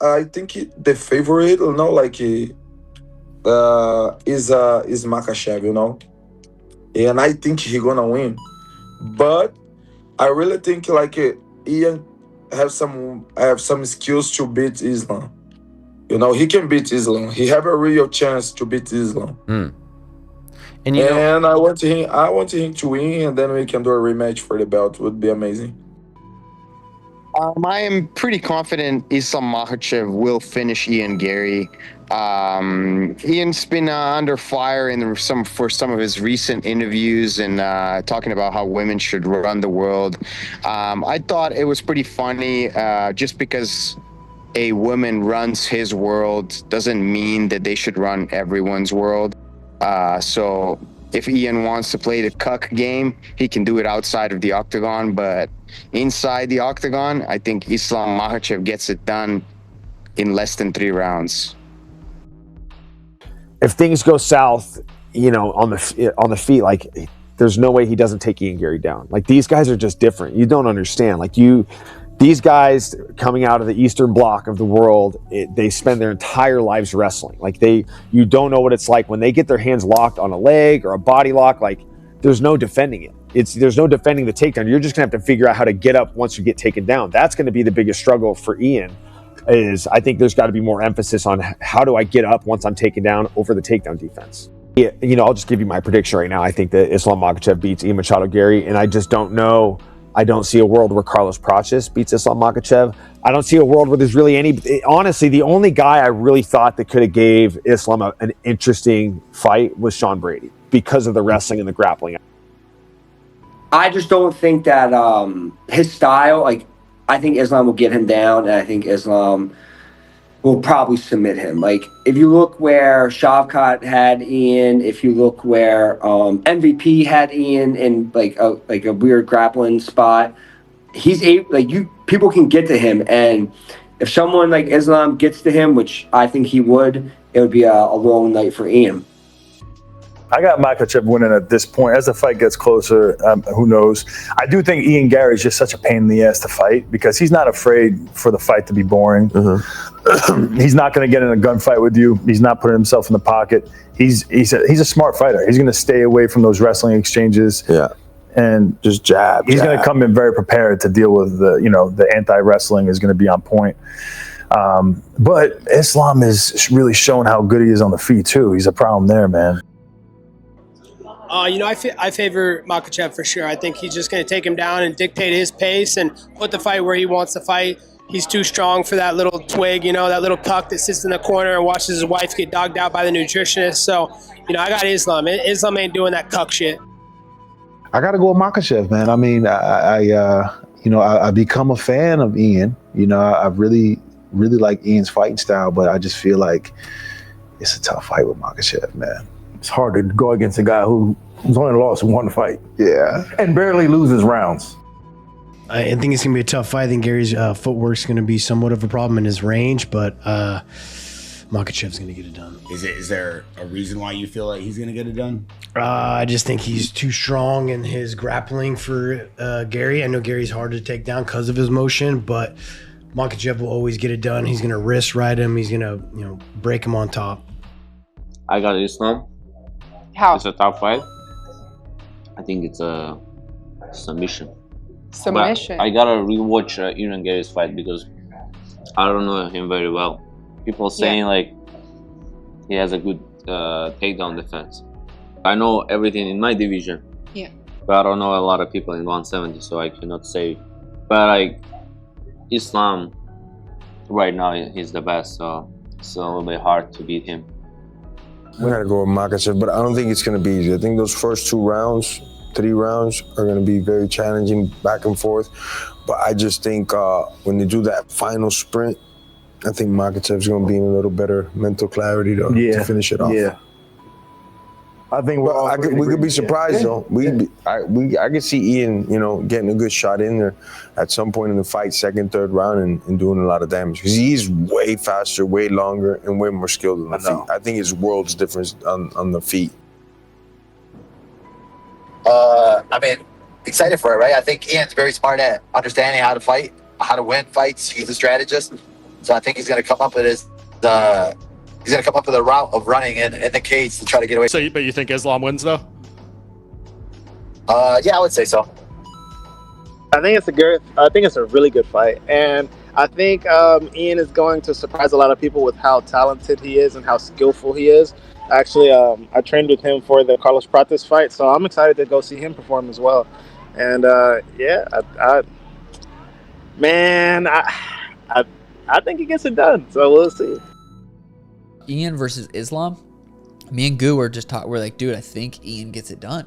I think the favorite, is Makhachev, and I think he gonna win. But I really think Ian have some skills to beat Islam. He can beat Islam. He have a real chance to beat Islam. Hmm. And And I want him to win, and then we can do a rematch for the belt. Would be amazing. I am pretty confident Islam Makhachev will finish Ian Garry. Ian's been under fire for some of his recent interviews and talking about how women should run the world. I thought it was pretty funny, just because a woman runs his world doesn't mean that they should run everyone's world. So if Ian wants to play the cuck game, he can do it outside of the octagon, but inside the octagon, I think Islam Makhachev gets it done in less than 3 rounds. if things go south, on the feet, like there's no way he doesn't take Ian Garry down. Like these guys are just different. You don't understand. These guys coming out of the Eastern Bloc of the world, they spend their entire lives wrestling. You don't know what it's like when they get their hands locked on a leg or a body lock. Like there's no defending it. There's no defending the takedown. You're just gonna have to figure out how to get up once you get taken down. That's going to be the biggest struggle for Ian. I think there's got to be more emphasis on how do I get up once I'm taken down over the takedown defense. Yeah, I'll just give you my prediction right now. I think that Islam Makhachev beats Ian Machado Garry, and I just don't know. I don't see a world where Carlos Prates beats Islam Makhachev. I don't see a world where there's really any. Honestly, the only guy I really thought that could have gave Islam an interesting fight was Sean Brady because of the wrestling and the grappling. I just don't think that his style, I think Islam will get him down, and I think Islam will probably submit him. If you look where Shavkat had Ian, if you look where MVP had Ian in a weird grappling spot, he's able, people can get to him, and if someone like Islam gets to him, which I think he would, it would be a long night for Ian. I got Makhachev winning at this point. As the fight gets closer, who knows? I do think Ian Garry is just such a pain in the ass to fight because he's not afraid for the fight to be boring. Mm-hmm. He's not going to get in a gunfight with you. He's not putting himself in the pocket. He's a smart fighter. He's going to stay away from those wrestling exchanges. Yeah. And just jab. He's going to come in very prepared to deal with the anti-wrestling is going to be on point. But Islam is really showing how good he is on the feet too. He's a problem there, man. I favor Makhachev for sure. I think he's just going to take him down and dictate his pace and put the fight where he wants to fight. He's too strong for that little twig, that little cuck that sits in the corner and watches his wife get dogged out by the nutritionist. So, I got Islam. Islam ain't doing that cuck shit. I got to go with Makhachev, man. I mean, I become a fan of Ian. I really, really like Ian's fighting style, but I just feel like it's a tough fight with Makhachev, man. It's hard to go against a guy who's only lost one fight. Yeah. And barely loses rounds. I think it's going to be a tough fight. I think Gary's footwork's going to be somewhat of a problem in his range, but Makhachev's going to get it done. Is there a reason why you feel like he's going to get it done? I just think he's too strong in his grappling for Garry. I know Gary's hard to take down because of his motion, but Makhachev will always get it done. He's going to wrist ride him. He's going to break him on top. I got Islam. How? It's a tough fight. I think it's a submission. Submission. But I gotta rewatch Ian Garry's fight because I don't know him very well. People saying he has a good takedown defense. I know everything in my division. Yeah. But I don't know a lot of people in 170, so I cannot say. But Islam right now he's the best, so it's a little bit hard to beat him. We gotta go with Makhachev, but I don't think it's gonna be easy. I think those first 3 rounds are gonna be very challenging, back and forth. But I just think when they do that final sprint, I think Makhachev's gonna be in a little better mental clarity to finish it off. Yeah. I think we could be surprised though. I could see Ian, getting a good shot in there at some point in the fight, second, third round, and doing a lot of damage because he's way faster, way longer, and way more skilled on the feet. I think it's worlds difference on the feet. Excited for it, right? I think Ian's very smart at understanding how to fight, how to win fights. He's a strategist. So I think he's going to come up with his he's going to come up with a route of running in the cage to try to get away. So, but you think Islam wins though? Yeah, I would say so. I think it's a really good fight, and I think Ian is going to surprise a lot of people with how talented he is and how skillful he is. Actually, I trained with him for the Carlos Prates fight, so I'm excited to go see him perform as well. And I think he gets it done. So we'll see. Ian versus Islam. Me and Gu were just talking. We're like, dude, I think Ian gets it done.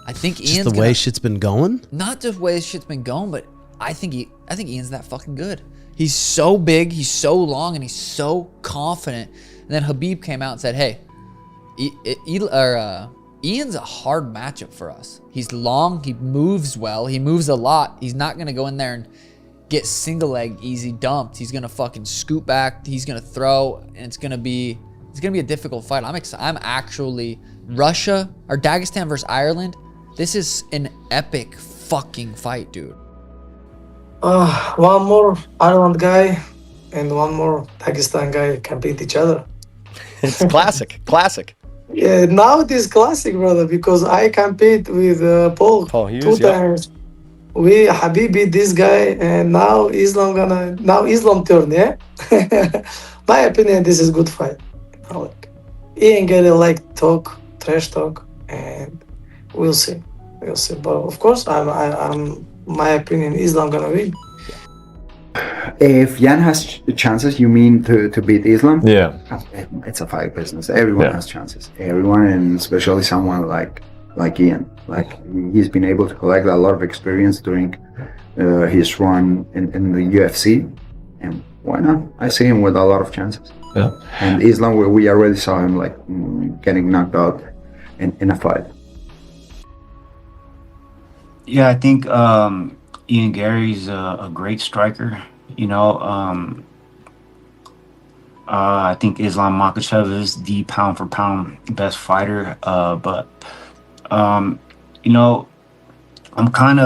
I think Just Ian's the way shit's been going. Not just the way shit's been going, but I think Ian's that fucking good. He's so big, he's so long, and he's so confident. And then Khabib came out and said, "Hey, Ian's a hard matchup for us. He's long, he moves well, he moves a lot. He's not gonna go in there and get single leg easy dumped. He's gonna fucking scoot back. He's gonna throw, and it's gonna be a difficult fight. I'm actually Russia or Dagestan versus Ireland. This is an epic fucking fight, dude. One more Ireland guy and one more Dagestan guy can beat each other. It's classic. Yeah, now it is classic, brother, because I compete with Paul two times. Khabib beat this guy, and now Islam turn, yeah? My opinion, this is good fight. Ian Garry trash talk, and we'll see. But of course, I'm my opinion, Islam gonna win. If Jan has chances, you mean to beat Islam? Yeah. It's a fight business. Everyone has chances. Everyone, and especially someone like Ian. Like, he's been able to collect a lot of experience during his run in the UFC, and why not? I see him with a lot of chances. Yeah. And Islam, we already saw him getting knocked out in a fight. Yeah, I think Ian Garry's a great striker. I think Islam Makhachev is the pound for pound best fighter. But I kind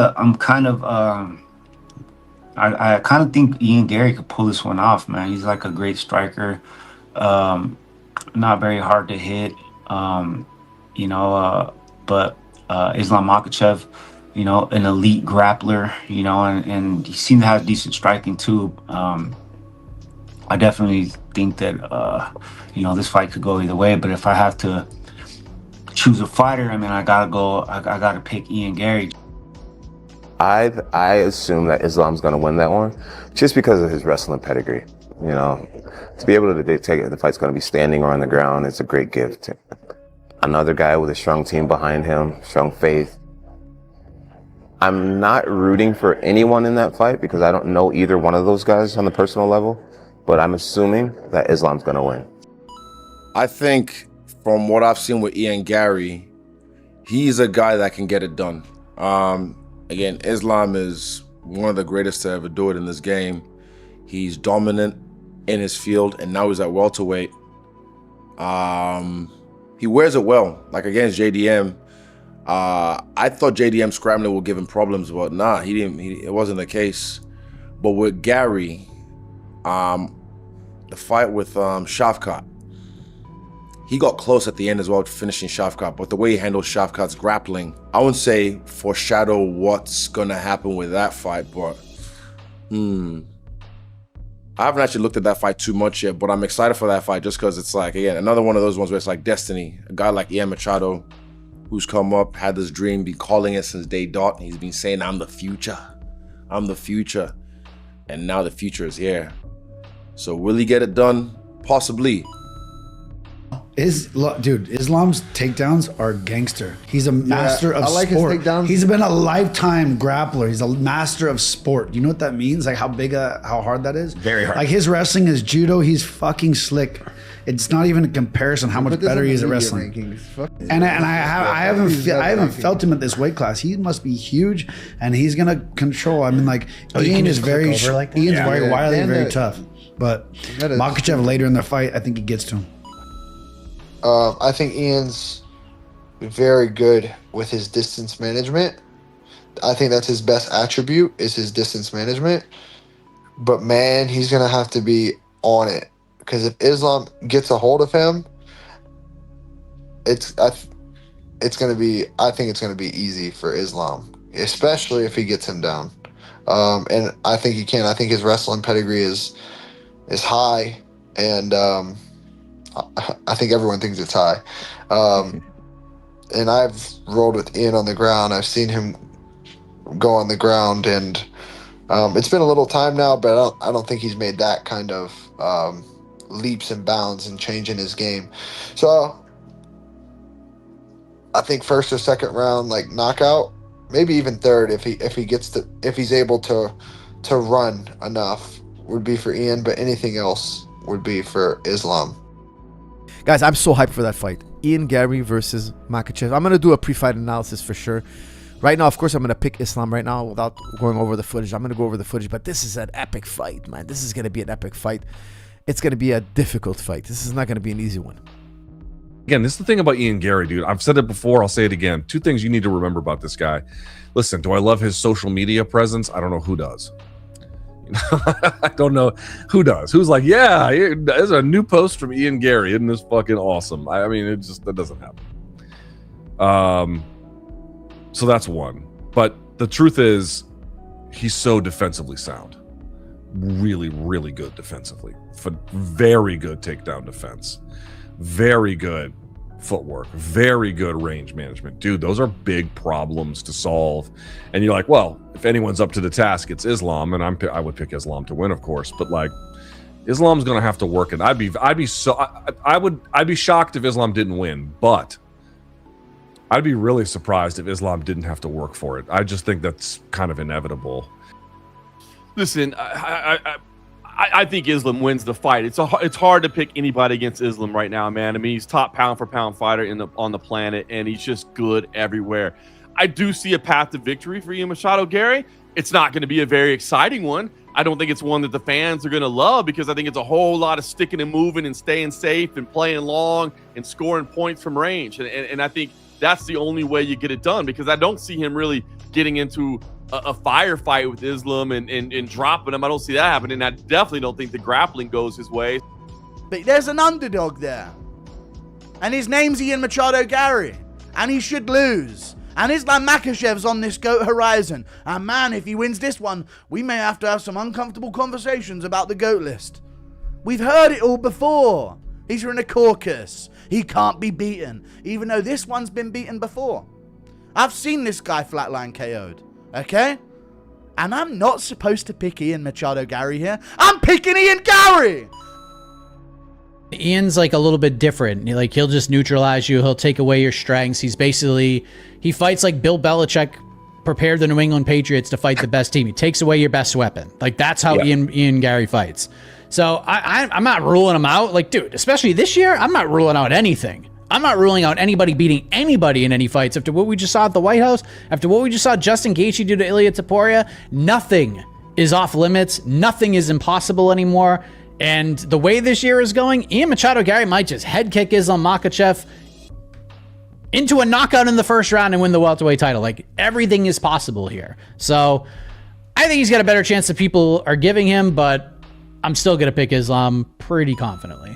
of think Ian Garry could pull this one off, man. He's like a great striker. Not very hard to hit. But Islam Makhachev, an elite grappler, and he seemed to have decent striking too. I definitely think that, this fight could go either way, but if I have to choose a fighter, I gotta pick Ian Garry. I assume that Islam's gonna win that one, just because of his wrestling pedigree. To be able to dictate if the fight's gonna be standing or on the ground, it's a great gift. Another guy with a strong team behind him, strong faith. I'm not rooting for anyone in that fight because I don't know either one of those guys on the personal level, but I'm assuming that Islam's gonna win. I think from what I've seen with Ian Garry, he's a guy that can get it done. Again, Islam is one of the greatest to ever do it in this game. He's dominant in his field, and now he's at welterweight. He wears it well, like against JDM. I thought JDM scrambling would give him problems, but nah, he didn't. It wasn't the case. But with Garry, the fight with Shavkat, he got close at the end as well to finishing Shavkat, but the way he handled Shavkat's grappling, I wouldn't say foreshadow what's gonna happen with that fight, but I haven't actually looked at that fight too much yet, but I'm excited for that fight just because it's like, again, another one of those ones where it's like destiny. A guy like Ian Machado, who's come up, had this dream, been calling it since day dot, and he's been saying, I'm the future. And now the future is here. So will he get it done? Possibly. Islam's takedowns are gangster. He's a master of I like sport. his takedowns. He's been a lifetime grappler. He's a master of sport. You know what that means? Like how hard that is? Very hard. Like his wrestling is judo. He's fucking slick. It's not even a comparison how much better he is at wrestling. And I haven't felt him at this weight class. He must be huge, and he's gonna control. Ian is very very wily and very tough. But Makhachev later in the fight, I think he gets to him. I think Ian's very good with his distance management. I think that's his best attribute is his distance management. but man, he's gonna have to be on it, because if Islam gets a hold of him, I think it's gonna be easy for Islam, especially if he gets him down. And I think he can. I think his wrestling pedigree is high, and I think everyone thinks it's high. And I've rolled with Ian on the ground. I've seen him go on the ground, and it's been a little time now, but I don't think he's made that kind of leaps and bounds and change in his game. So I think first or second round, like knockout, maybe even third if he's able to run enough, would be for Ian, but anything else would be for Islam. Guys, I'm so hyped for that fight. Ian Garry versus Makhachev. I'm going to do a pre-fight analysis for sure. Right now, of course, I'm going to pick Islam right now without going over the footage. I'm going to go over the footage, but this is an epic fight, man. This is going to be an epic fight. It's going to be a difficult fight. This is not going to be an easy one. Again, this is the thing about Ian Garry, dude. I've said it before. I'll say it again. Two things you need to remember about this guy. Listen, do I love his social media presence? I don't know who does. I don't know who does. Who's like, yeah, there's a new post from Ian Garry. Isn't this fucking awesome? I mean, that doesn't happen. So that's one. But the truth is, he's so defensively sound. Really, really good defensively. Very good takedown defense. Very good footwork. Very good range management. Dude, those are big problems to solve. And you're like, well, if anyone's up to the task, it's Islam, and I would pick Islam to win, of course. But like, Islam's gonna have to work it. I'd be shocked if Islam didn't win, but I'd be really surprised if Islam didn't have to work for it. I just think that's kind of inevitable. Listen, I think Islam wins the fight. It's hard to pick anybody against Islam right now, man. I mean, he's top pound for pound fighter on the planet, and he's just good everywhere. I do see a path to victory for Ian Machado Garry. It's not going to be a very exciting one. I don't think it's one that the fans are going to love, because I think it's a whole lot of sticking and moving and staying safe and playing long and scoring points from range. And I think that's the only way you get it done, because I don't see him really getting into a firefight with Islam and dropping him. I don't see that happening. I definitely don't think the grappling goes his way. But there's an underdog there, and his name's Ian Machado Garry, and he should lose. And Islam Makhachev's on this GOAT horizon. And man, if he wins this one, we may have to have some uncomfortable conversations about the GOAT list. We've heard it all before. He's in a caucus. He can't be beaten, even though this one's been beaten before. I've seen this guy flatline KO'd, okay? And I'm not supposed to pick Ian Machado Garry here. I'm picking Ian Garry! Ian's like a little bit different. Like, he'll just neutralize you. He'll take away your strengths. He fights like Bill Belichick prepared the New England Patriots to fight the best team. He takes away your best weapon. Like, that's how Ian Garry fights. So I'm not ruling him out. Like, dude, especially this year, I'm not ruling out anything. I'm not ruling out anybody beating anybody in any fights. After what we just saw at the White House, after what we just saw Justin Gaethje do to Ilia Topuria, nothing is off limits. Nothing is impossible anymore. And the way this year is going, Ian Machado Garry might just head kick Islam Makhachev into a knockout in the first round and win the welterweight title. Like, everything is possible here. So I think he's got a better chance than people are giving him, but I'm still going to pick Islam pretty confidently.